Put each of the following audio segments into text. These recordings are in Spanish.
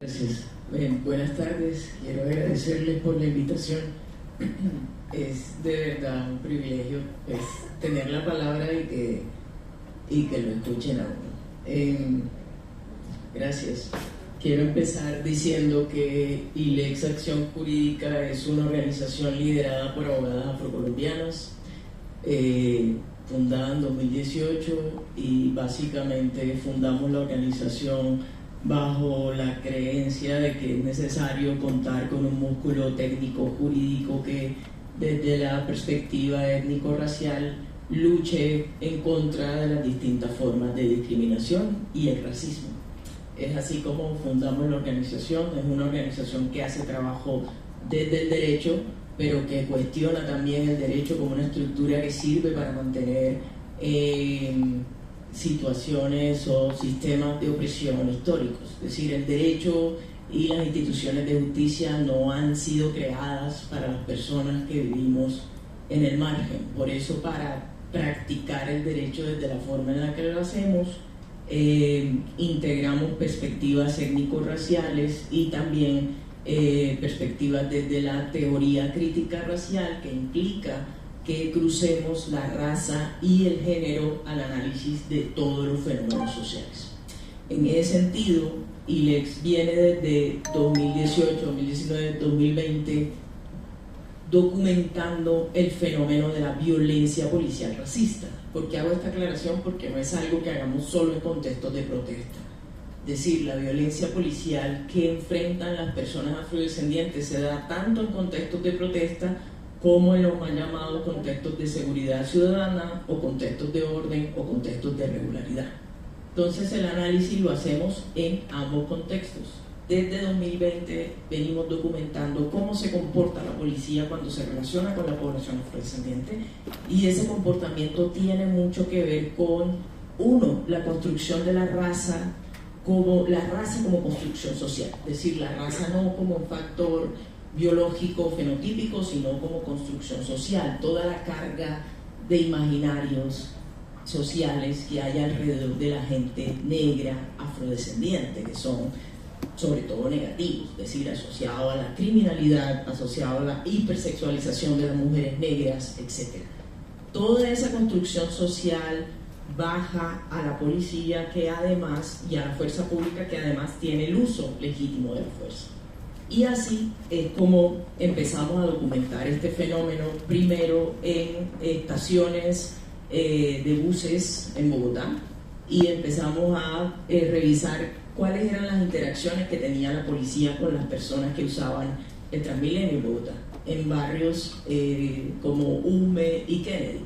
Gracias. Buenas tardes. Quiero agradecerles por la invitación. Es de verdad un privilegio tener la palabra y que lo escuchen a uno. Gracias. Quiero empezar diciendo que ILEX Acción Jurídica es una organización liderada por abogadas afrocolombianas, fundada en 2018, y básicamente fundamos la organización bajo la creencia de que es necesario contar con un músculo técnico jurídico que desde la perspectiva étnico-racial luche en contra de las distintas formas de discriminación y el racismo. Es así como fundamos la organización. Es una organización que hace trabajo desde el derecho, pero que cuestiona también el derecho como una estructura que sirve para mantener situaciones o sistemas de opresión históricos. Es decir, el derecho y las instituciones de justicia no han sido creadas para las personas que vivimos en el margen. Por eso, para practicar el derecho desde la forma en la que lo hacemos, integramos perspectivas étnico-raciales y también perspectivas desde la teoría crítica racial, que implica que crucemos la raza y el género al análisis de todos los fenómenos sociales. En ese sentido, ILEX viene desde 2018, 2019, 2020 documentando el fenómeno de la violencia policial racista. ¿Por qué hago esta aclaración? Porque no es algo que hagamos solo en contextos de protesta. Es decir, la violencia policial que enfrentan las personas afrodescendientes se da tanto en contextos de protesta como en los mal llamados contextos de seguridad ciudadana, o contextos de orden, o contextos de regularidad. Entonces el análisis lo hacemos en ambos contextos. Desde 2020 venimos documentando cómo se comporta la policía cuando se relaciona con la población afrodescendiente, y ese comportamiento tiene mucho que ver con, uno, la construcción de la raza como construcción social. Es decir, la raza no como un factor biológico, fenotípico, sino como construcción social. Toda la carga de imaginarios sociales que hay alrededor de la gente negra afrodescendiente, que son sobre todo negativos, es decir, asociado a la criminalidad, asociado a la hipersexualización de las mujeres negras, etc. Toda esa construcción social baja a la policía, que además, y a la fuerza pública, que además tiene el uso legítimo de la fuerza. Y así es como empezamos a documentar este fenómeno, primero en estaciones de buses en Bogotá, y empezamos a revisar cuáles eran las interacciones que tenía la policía con las personas que usaban el Transmilenio en Bogotá, en barrios como Usme y Kennedy.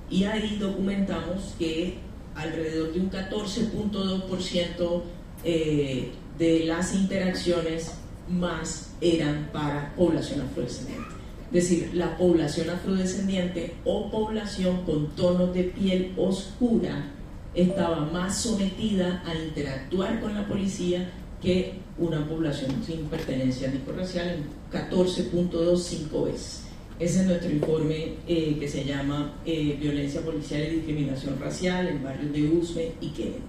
Y ahí documentamos que alrededor de un 14.2% de las interacciones más eran para población afrodescendiente. Es decir, la población afrodescendiente o población con tonos de piel oscura estaba más sometida a interactuar con la policía que una población sin pertenencia étnico-racial, en 14.25 veces. Ese es nuestro informe que se llama Violencia policial y discriminación racial en barrios de Usme y Kennedy.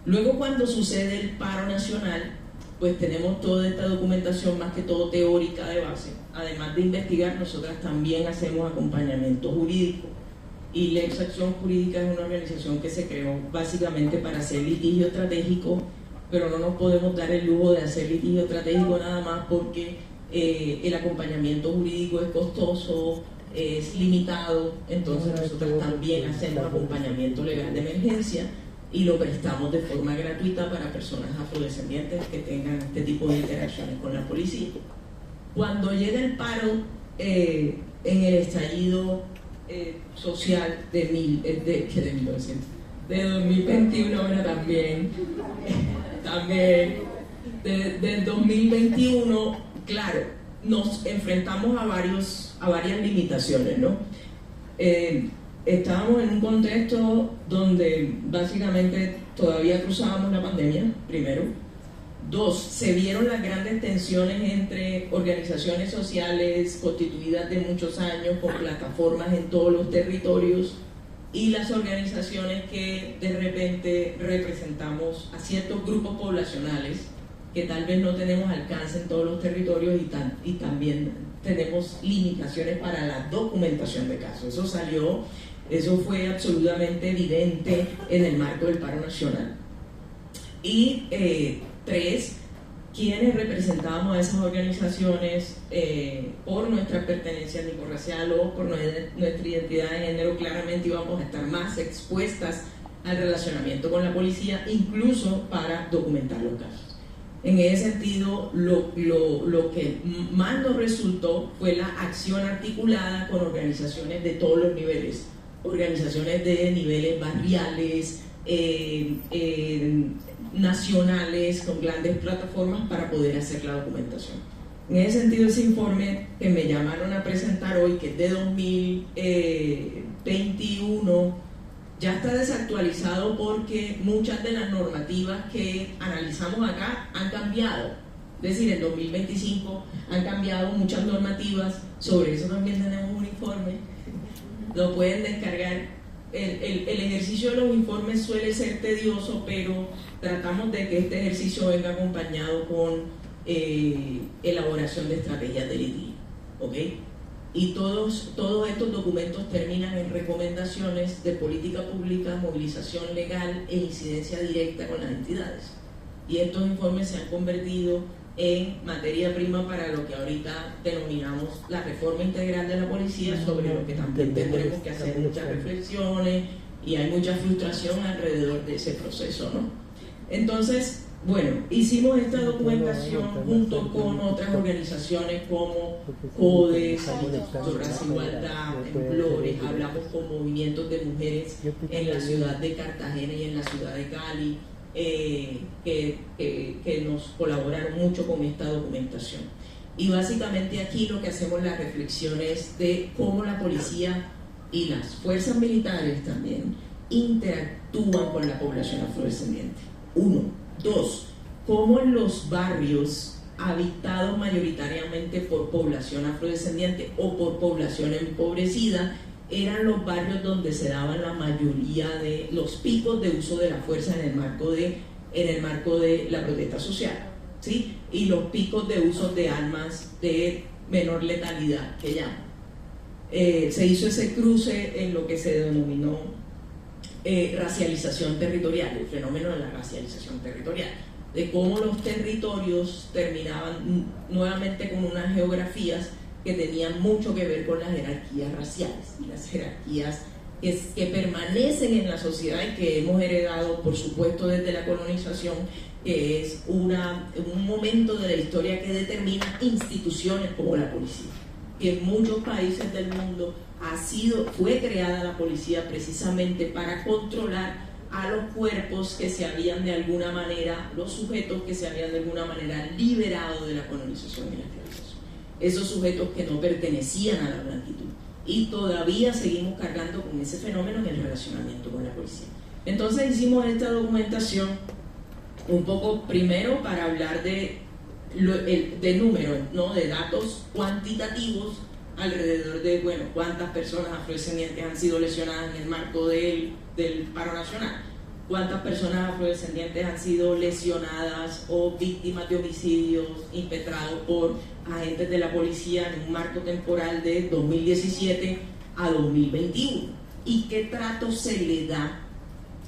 Luego, cuando sucede el paro nacional, pues tenemos toda esta documentación, más que todo teórica de base. Además de investigar, nosotras también hacemos acompañamiento jurídico. ILEX Acción Jurídica es una organización que se creó básicamente para hacer litigio estratégico, pero no nos podemos dar el lujo de hacer litigio estratégico nada más porque el acompañamiento jurídico es costoso, es limitado. Entonces nosotros también hacemos acompañamiento legal de emergencia y lo prestamos de forma gratuita para personas afrodescendientes que tengan este tipo de interacciones con la policía. Cuando llega el paro, en el estallido social de 2021, bueno, también del 2021, claro, nos enfrentamos a varias limitaciones, ¿no? Estábamos en un contexto donde básicamente todavía cruzábamos la pandemia, primero. Dos, se vieron las grandes tensiones entre organizaciones sociales constituidas de muchos años, con plataformas en todos los territorios, y las organizaciones que de repente representamos a ciertos grupos poblacionales que tal vez no tenemos alcance en todos los territorios y también tenemos limitaciones para la documentación de casos. Eso fue absolutamente evidente en el marco del paro nacional. Y tres, quienes representábamos a esas organizaciones por nuestra pertenencia étnico-racial o por nuestra identidad de género, claramente íbamos a estar más expuestas al relacionamiento con la policía, incluso para documentar los casos. En ese sentido, lo que más nos resultó fue la acción articulada con organizaciones de todos los niveles, organizaciones de niveles barriales, nacionales, con grandes plataformas para poder hacer la documentación. En ese sentido, ese informe que me llamaron a presentar hoy, que es de 2021, ya está desactualizado porque muchas de las normativas que analizamos acá han cambiado. Es decir, en 2025 han cambiado muchas normativas. Sobre eso también tenemos un informe, lo pueden descargar. El ejercicio de los informes suele ser tedioso, pero tratamos de que este ejercicio venga acompañado con elaboración de estrategias de litigio, ¿ok? Y todos estos documentos terminan en recomendaciones de política pública, movilización legal e incidencia directa con las entidades. Y estos informes se han convertido en materia prima para lo que ahorita denominamos la reforma integral de la policía, sobre lo que también tendremos que hacer muchas reflexiones y hay mucha frustración alrededor de ese proceso, ¿no? Entonces, bueno, hicimos esta documentación junto con otras organizaciones como CODES, Instituto Raza Igualdad, Temblores, hablamos con movimientos de mujeres en la ciudad de Cartagena y en la ciudad de Cali, que nos colaboraron mucho con esta documentación. Y básicamente aquí lo que hacemos la reflexión es de cómo la policía y las fuerzas militares también interactúan con la población afrodescendiente. Uno. Dos, cómo en los barrios habitados mayoritariamente por población afrodescendiente o por población empobrecida eran los barrios donde se daban la mayoría de los picos de uso de la fuerza en el marco de la protesta social, ¿sí? Y los picos de uso de armas de menor letalidad, que llaman. Se hizo ese cruce en lo que se denominó racialización territorial, el fenómeno de la racialización territorial, de cómo los territorios terminaban nuevamente con unas geografías que tenían mucho que ver con las jerarquías raciales y las jerarquías que permanecen en la sociedad y que hemos heredado, por supuesto, desde la colonización, que es un momento de la historia que determina instituciones como la policía, que en muchos países del mundo fue creada la policía precisamente para controlar a los cuerpos que se habían de alguna manera, los sujetos que se habían de alguna manera liberado de la colonización y la esclavización, esos sujetos que no pertenecían a la blanquitud, y todavía seguimos cargando con ese fenómeno en el relacionamiento con la policía. Entonces hicimos esta documentación un poco primero para hablar de números, ¿no? De datos cuantitativos alrededor de, bueno, cuántas personas afrodescendientes han sido lesionadas en el marco del paro nacional, cuántas personas afrodescendientes han sido lesionadas o víctimas de homicidios impetrados por agentes de la policía en un marco temporal de 2017 a 2021, y qué trato se le da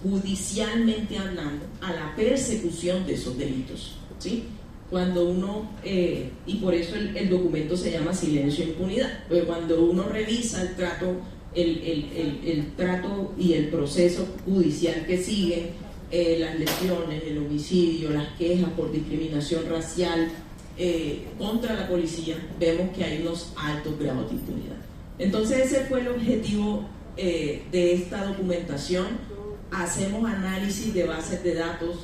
judicialmente hablando a la persecución de esos delitos, ¿sí? Cuando uno, y por eso el documento se llama Silencio e Impunidad, porque cuando uno revisa el trato y el proceso judicial que sigue, las lesiones, el homicidio, las quejas por discriminación racial contra la policía, vemos que hay unos altos grados de impunidad. Entonces ese fue el objetivo de esta documentación. Hacemos análisis de bases de datos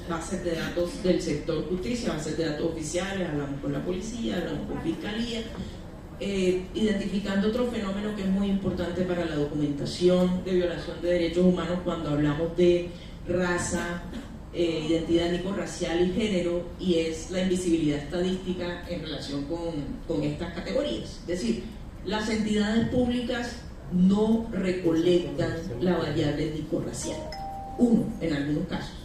del sector justicia, bases de datos oficiales, hablamos con la policía, hablamos con fiscalía, identificando otro fenómeno que es muy importante para la documentación de violación de derechos humanos cuando hablamos de raza, identidad étnico-racial y género, y es la invisibilidad estadística en relación con estas categorías. Es decir, las entidades públicas no recolectan la variable étnico-racial. Uno, en algunos casos.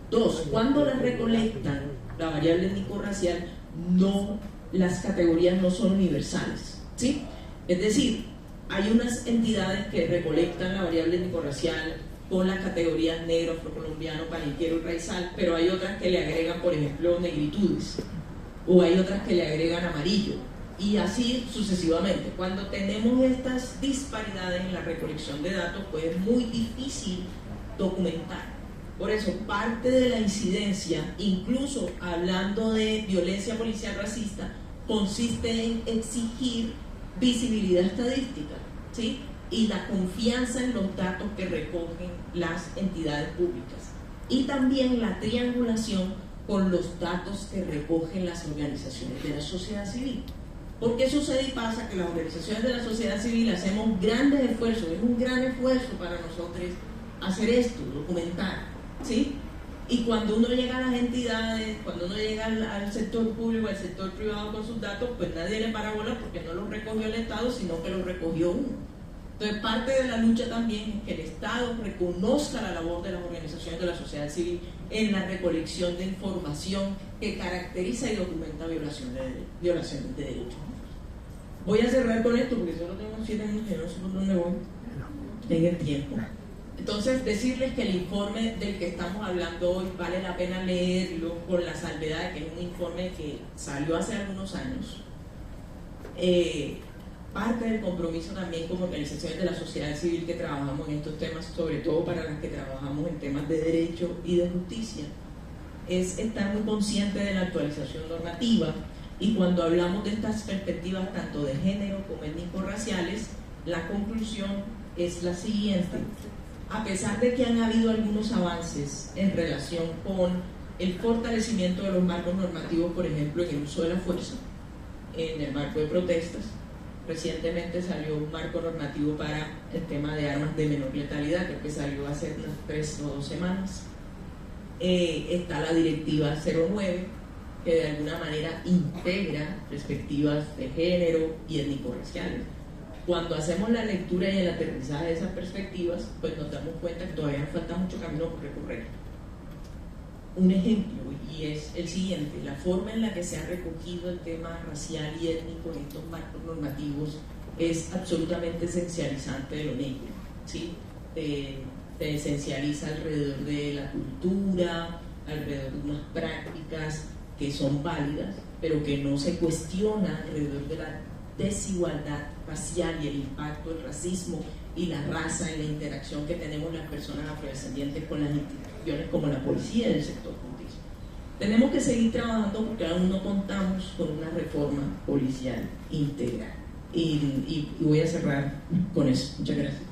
Dos, cuando las recolectan, la variable étnico-racial, las categorías no son universales, ¿sí? Es decir, hay unas entidades que recolectan la variable étnico-racial con las categorías negro, afrocolombiano, palenquero y raizal, pero hay otras que le agregan, por ejemplo, negritudes, o hay otras que le agregan amarillo, y así sucesivamente. Cuando tenemos estas disparidades en la recolección de datos, pues es muy difícil documentar. Por eso, parte de la incidencia, incluso hablando de violencia policial racista, consiste en exigir visibilidad estadística, ¿sí? Y la confianza en los datos que recogen las entidades públicas. Y también la triangulación con los datos que recogen las organizaciones de la sociedad civil. Porque sucede y pasa que las organizaciones de la sociedad civil hacemos grandes esfuerzos, es un gran esfuerzo para nosotros hacer esto, documentar, ¿sí? Y cuando uno llega a las entidades, cuando uno llega al sector público, al sector privado con sus datos, pues nadie le para bola porque no los recogió el Estado, sino que los recogió uno. Entonces, parte de la lucha también es que el Estado reconozca la labor de las organizaciones de la sociedad civil en la recolección de información que caracteriza y documenta violaciones de derechos. Voy a cerrar con esto porque solo tengo 7 minutos y no sé por dónde voy en el tiempo. Entonces, decirles que el informe del que estamos hablando hoy vale la pena leerlo con la salvedad de que es un informe que salió hace algunos años. Parte del compromiso también como organizaciones de la sociedad civil que trabajamos en estos temas, sobre todo para las que trabajamos en temas de derecho y de justicia, es estar muy consciente de la actualización normativa, y cuando hablamos de estas perspectivas tanto de género como étnico-raciales, la conclusión es la siguiente: a pesar de que han habido algunos avances en relación con el fortalecimiento de los marcos normativos, por ejemplo en el uso de la fuerza, en el marco de protestas, recientemente salió un marco normativo para el tema de armas de menor letalidad, creo que salió hace unas 3 o 2 semanas. Está la directiva 09, que de alguna manera integra perspectivas de género y étnico-raciales. Cuando hacemos la lectura y el aterrizaje de esas perspectivas, pues nos damos cuenta que todavía nos falta mucho camino por recorrer. Un ejemplo, y es el siguiente: la forma en la que se ha recogido el tema racial y étnico en estos marcos normativos es absolutamente esencializante de lo negro, ¿sí? Se esencializa alrededor de la cultura, alrededor de unas prácticas que son válidas, pero que no se cuestiona alrededor de la desigualdad racial y el impacto del racismo y la raza en la interacción que tenemos las personas afrodescendientes con las instituciones como la policía y el sector justicia. Tenemos que seguir trabajando porque aún no contamos con una reforma policial integral. Y voy a cerrar con eso. Muchas gracias.